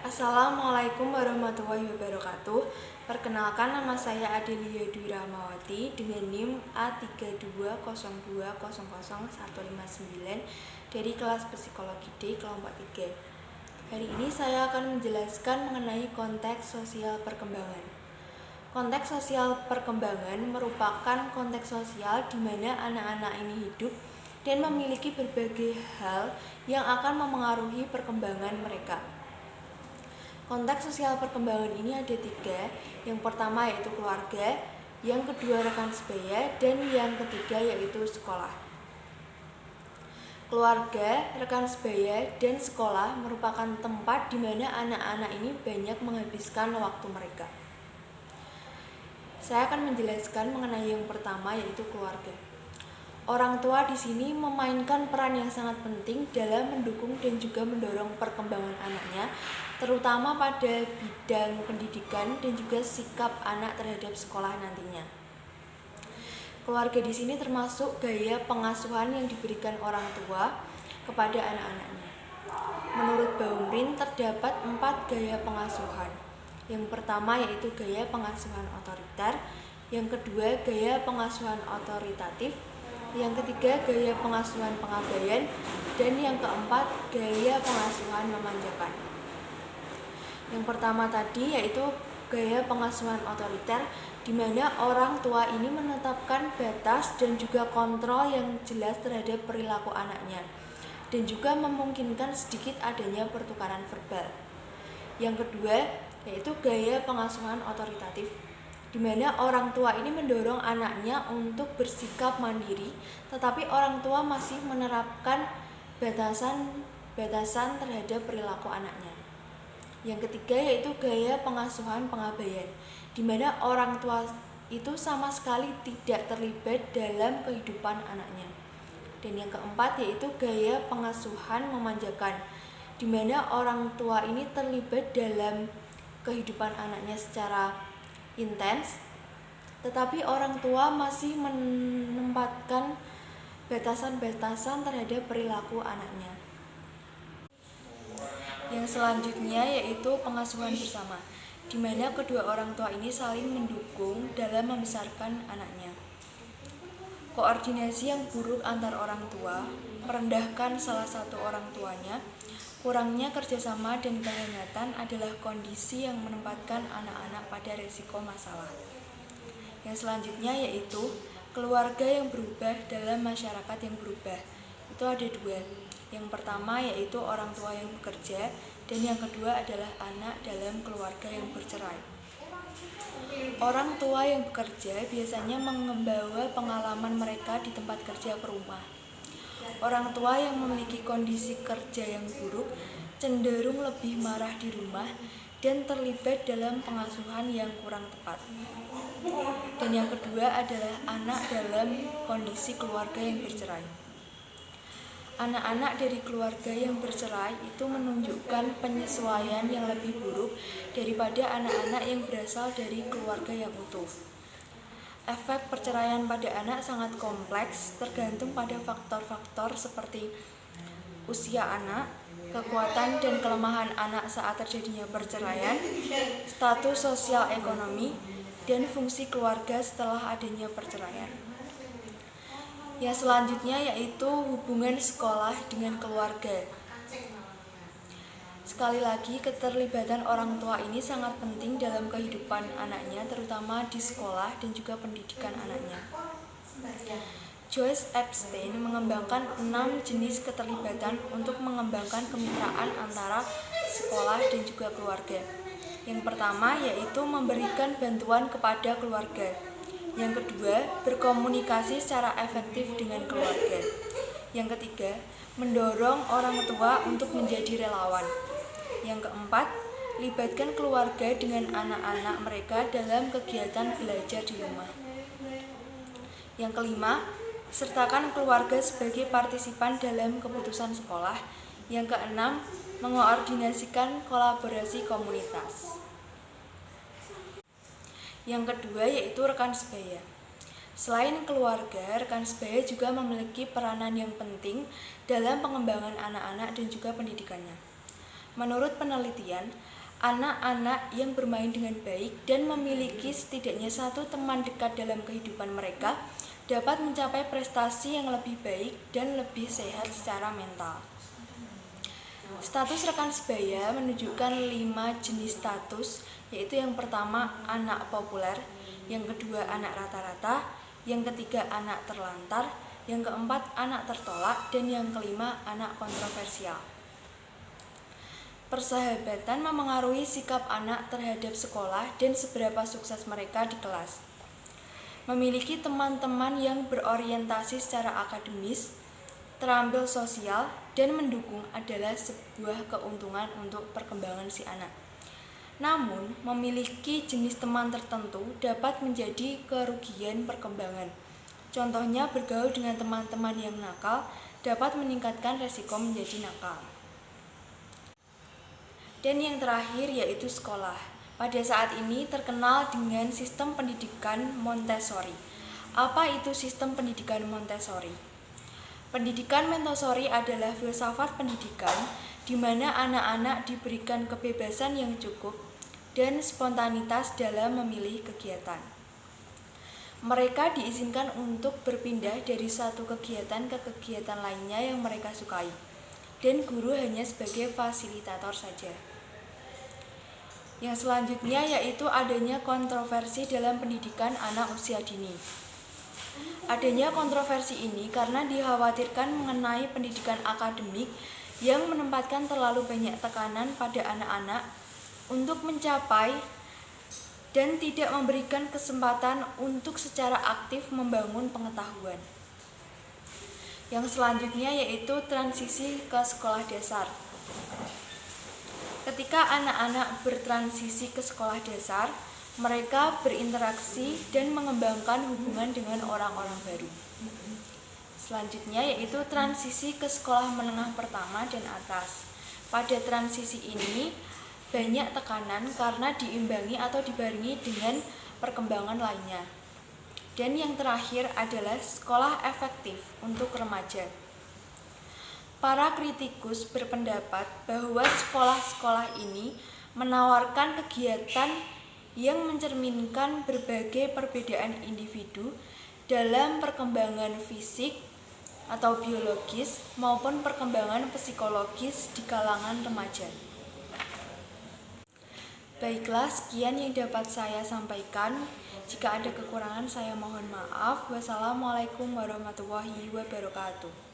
Assalamualaikum warahmatullahi wabarakatuh. Perkenalkan, nama saya Adelia Dwi Rahmawati dengan NIM A3202000159 dari kelas Psikologi D kelompok 3. Hari ini saya akan menjelaskan mengenai konteks sosial perkembangan. Konteks sosial perkembangan merupakan konteks sosial di mana anak-anak ini hidup dan memiliki berbagai hal yang akan memengaruhi perkembangan mereka. Konteks sosial perkembangan ini ada 3. Yang pertama yaitu keluarga, yang kedua rekan sebaya, dan yang ketiga yaitu sekolah. Keluarga, rekan sebaya, dan sekolah merupakan tempat di mana anak-anak ini banyak menghabiskan waktu mereka. Saya akan menjelaskan mengenai yang pertama yaitu keluarga. Orang tua di sini memainkan peran yang sangat penting dalam mendukung dan juga mendorong perkembangan anaknya, terutama pada bidang pendidikan dan juga sikap anak terhadap sekolah nantinya. Keluarga di sini termasuk gaya pengasuhan yang diberikan orang tua kepada anak-anaknya. Menurut Baumrin terdapat 4 gaya pengasuhan. Yang pertama yaitu gaya pengasuhan otoriter, yang kedua gaya pengasuhan otoritatif, yang ketiga gaya pengasuhan pengabaian, dan yang keempat gaya pengasuhan memanjakan. Yang pertama tadi yaitu gaya pengasuhan otoriter, di mana orang tua ini menetapkan batas dan juga kontrol yang jelas terhadap perilaku anaknya, dan juga memungkinkan sedikit adanya pertukaran verbal. Yang kedua yaitu gaya pengasuhan otoritatif, di mana orang tua ini mendorong anaknya untuk bersikap mandiri, tetapi orang tua masih menerapkan batasan terhadap perilaku anaknya. Yang ketiga yaitu gaya pengasuhan pengabaian, di mana orang tua itu sama sekali tidak terlibat dalam kehidupan anaknya. Dan yang keempat yaitu gaya pengasuhan memanjakan, di mana orang tua ini terlibat dalam kehidupan anaknya secara intens, tetapi orang tua masih menempatkan batasan-batasan terhadap perilaku anaknya. Yang selanjutnya yaitu pengasuhan bersama, di mana kedua orang tua ini saling mendukung dalam membesarkan anaknya. Koordinasi yang buruk antar orang tua, merendahkan salah satu orang tuanya, kurangnya kerjasama dan kehangatan adalah kondisi yang menempatkan anak-anak pada risiko masalah. Yang selanjutnya yaitu keluarga yang berubah dalam masyarakat yang berubah. Itu ada 2. Yang pertama yaitu orang tua yang bekerja, dan yang kedua adalah anak dalam keluarga yang bercerai. Orang tua yang bekerja biasanya membawa pengalaman mereka di tempat kerja ke rumah. Orang tua yang memiliki kondisi kerja yang buruk cenderung lebih marah di rumah dan terlibat dalam pengasuhan yang kurang tepat. Dan yang kedua adalah anak dalam kondisi keluarga yang bercerai. Anak-anak dari keluarga yang bercerai itu menunjukkan penyesuaian yang lebih buruk daripada anak-anak yang berasal dari keluarga yang utuh. Efek perceraian pada anak sangat kompleks, tergantung pada faktor-faktor seperti usia anak, kekuatan dan kelemahan anak saat terjadinya perceraian, status sosial ekonomi, dan fungsi keluarga setelah adanya perceraian. Yang selanjutnya yaitu hubungan sekolah dengan keluarga. Sekali lagi, keterlibatan orang tua ini sangat penting dalam kehidupan anaknya, terutama di sekolah dan juga pendidikan anaknya. Joyce Epstein mengembangkan 6 jenis keterlibatan untuk mengembangkan kemitraan antara sekolah dan juga keluarga. Yang pertama yaitu memberikan bantuan kepada keluarga. Yang kedua, berkomunikasi secara efektif dengan keluarga. Yang ketiga, mendorong orang tua untuk menjadi relawan. Yang keempat, libatkan keluarga dengan anak-anak mereka dalam kegiatan belajar di rumah. Yang kelima, sertakan keluarga sebagai partisipan dalam keputusan sekolah. Yang keenam, mengoordinasikan kolaborasi komunitas. Yang kedua yaitu rekan sebaya. Selain keluarga, rekan sebaya juga memiliki peranan yang penting dalam pengembangan anak-anak dan juga pendidikannya. Menurut penelitian, anak-anak yang bermain dengan baik dan memiliki setidaknya satu teman dekat dalam kehidupan mereka dapat mencapai prestasi yang lebih baik dan lebih sehat secara mental. Status rekan sebaya menunjukkan 5 jenis status, yaitu yang pertama anak populer, yang kedua anak rata-rata, yang ketiga anak terlantar, yang keempat anak tertolak, dan yang kelima anak kontroversial. Persahabatan memengaruhi sikap anak terhadap sekolah dan seberapa sukses mereka di kelas. Memiliki teman-teman yang berorientasi secara akademis, terampil sosial, dan mendukung adalah sebuah keuntungan untuk perkembangan si anak. Namun, memiliki jenis teman tertentu dapat menjadi kerugian perkembangan. Contohnya, bergaul dengan teman-teman yang nakal dapat meningkatkan resiko menjadi nakal. Dan yang terakhir yaitu sekolah. Pada saat ini terkenal dengan sistem pendidikan Montessori. Apa itu sistem pendidikan Montessori? Pendidikan Montessori adalah filsafat pendidikan di mana anak-anak diberikan kebebasan yang cukup dan spontanitas dalam memilih kegiatan. Mereka diizinkan untuk berpindah dari satu kegiatan ke kegiatan lainnya yang mereka sukai, dan guru hanya sebagai fasilitator saja. Yang selanjutnya yaitu adanya kontroversi dalam pendidikan anak usia dini. Adanya kontroversi ini karena dikhawatirkan mengenai pendidikan akademik yang menempatkan terlalu banyak tekanan pada anak-anak untuk mencapai dan tidak memberikan kesempatan untuk secara aktif membangun pengetahuan. Yang selanjutnya yaitu transisi ke sekolah dasar. Ketika anak-anak bertransisi ke sekolah dasar, mereka berinteraksi dan mengembangkan hubungan dengan orang-orang baru. Selanjutnya yaitu transisi ke sekolah menengah pertama dan atas. Pada transisi ini banyak tekanan karena diimbangi atau dibarengi dengan perkembangan lainnya. Dan yang terakhir adalah sekolah efektif untuk remaja. Para kritikus berpendapat bahwa sekolah-sekolah ini menawarkan kegiatan yang mencerminkan berbagai perbedaan individu dalam perkembangan fisik atau biologis maupun perkembangan psikologis di kalangan remaja. Baiklah, sekian yang dapat saya sampaikan. Jika ada kekurangan, saya mohon maaf. Wassalamualaikum warahmatullahi wabarakatuh.